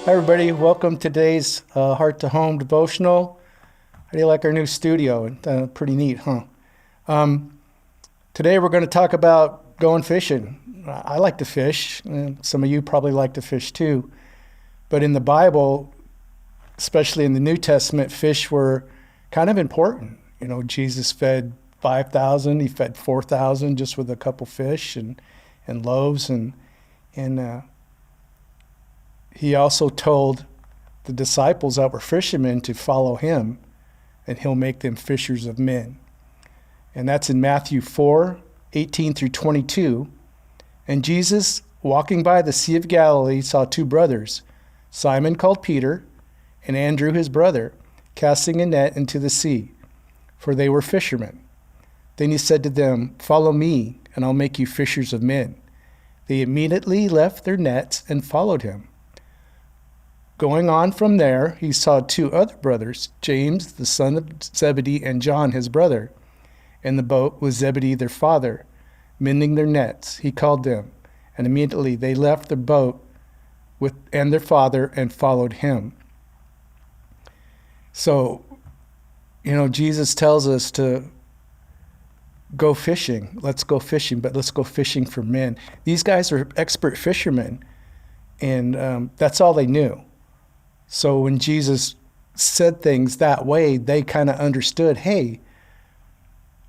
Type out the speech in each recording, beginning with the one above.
Hi, everybody. Welcome to today's Heart to Home devotional. How do you like our new studio? Pretty neat, huh? Today we're going to talk about going fishing. I like to fish. Some of you probably like to fish too. But in the Bible, especially in the New Testament, fish were kind of important. You know, Jesus fed 5,000. He fed 4,000 just with a couple fish and loaves. And he also told the disciples that were fishermen to follow him, and he'll make them fishers of men. And that's in Matthew 4:18 through 22. And Jesus, walking by the Sea of Galilee, saw two brothers, Simon called Peter, and Andrew his brother, casting a net into the sea, for they were fishermen. Then he said to them, "Follow me, and I'll make you fishers of men." They immediately left their nets and followed him. Going on from there, he saw two other brothers, James, the son of Zebedee, and John, his brother, in the boat with Zebedee, their father, mending their nets. He called them, and immediately they left the boat and their father and followed him. So, Jesus tells us to go fishing. Let's go fishing, but let's go fishing for men. These guys are expert fishermen, and that's all they knew. So when Jesus said things that way, they kind of understood, hey,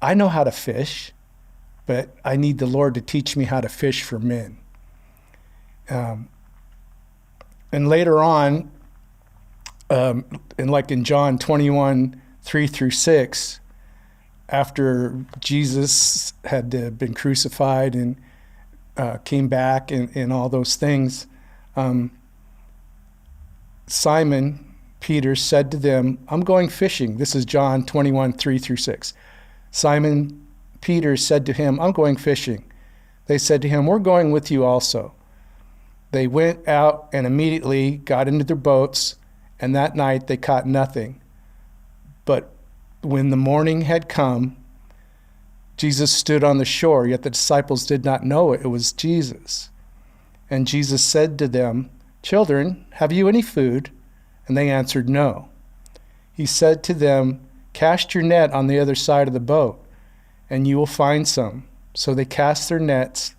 I know how to fish, but I need the Lord to teach me how to fish for men. And later on, in John 21:3-6, after Jesus had been crucified and came back and all those things, Simon Peter said to them, "I'm going fishing." This is John 21:3-6. Simon Peter said to him, "I'm going fishing." They said to him, "We're going with you also." They went out and immediately got into their boats, and that night they caught nothing. But when the morning had come, Jesus stood on the shore, yet the disciples did not know it was Jesus. And Jesus said to them, "Children, have you any food?" And they answered, "No." He said to them, "Cast your net on the other side of the boat, and you will find some." So they cast their nets.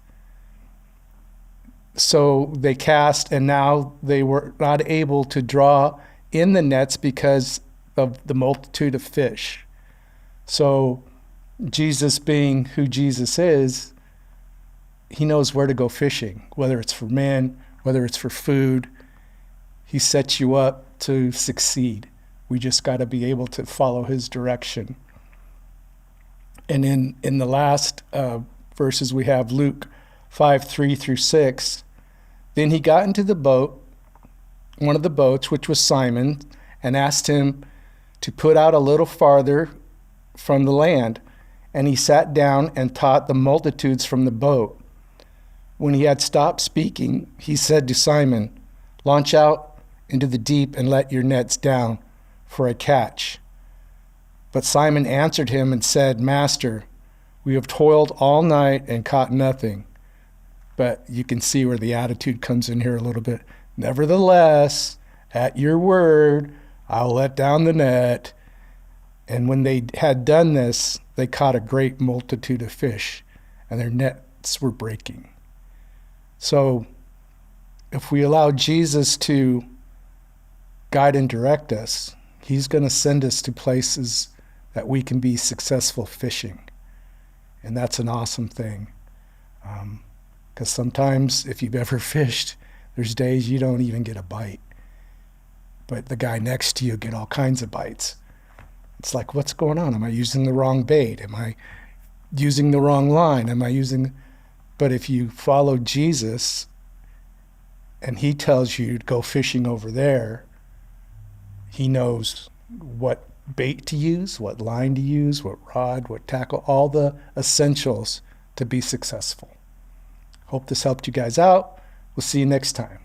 And now they were not able to draw in the nets because of the multitude of fish. So Jesus, being who Jesus is, he knows where to go fishing, whether it's for men, whether it's for food. He sets you up to succeed. We just got to be able to follow his direction. And in the last verses, we have Luke 5:3-6. Then he got into the boat, one of the boats, which was Simon, and asked him to put out a little farther from the land. And he sat down and taught the multitudes from the boat. When he had stopped speaking, he said to Simon, "Launch out into the deep and let your nets down for a catch." But Simon answered him and said, "Master, we have toiled all night and caught nothing." But you can see where the attitude comes in here a little bit. "Nevertheless, at your word, I'll let down the net." And when they had done this, they caught a great multitude of fish, and their nets were breaking. So if we allow Jesus to guide and direct us, he's going to send us to places that we can be successful fishing. And that's an awesome thing. Because sometimes if you've ever fished, there's days you don't even get a bite. But the guy next to you get all kinds of bites. It's like, what's going on? Am I using the wrong bait? Am I using the wrong line? But if you follow Jesus and he tells you to go fishing over there, he knows what bait to use, what line to use, what rod, what tackle, all the essentials to be successful. Hope this helped you guys out. We'll see you next time.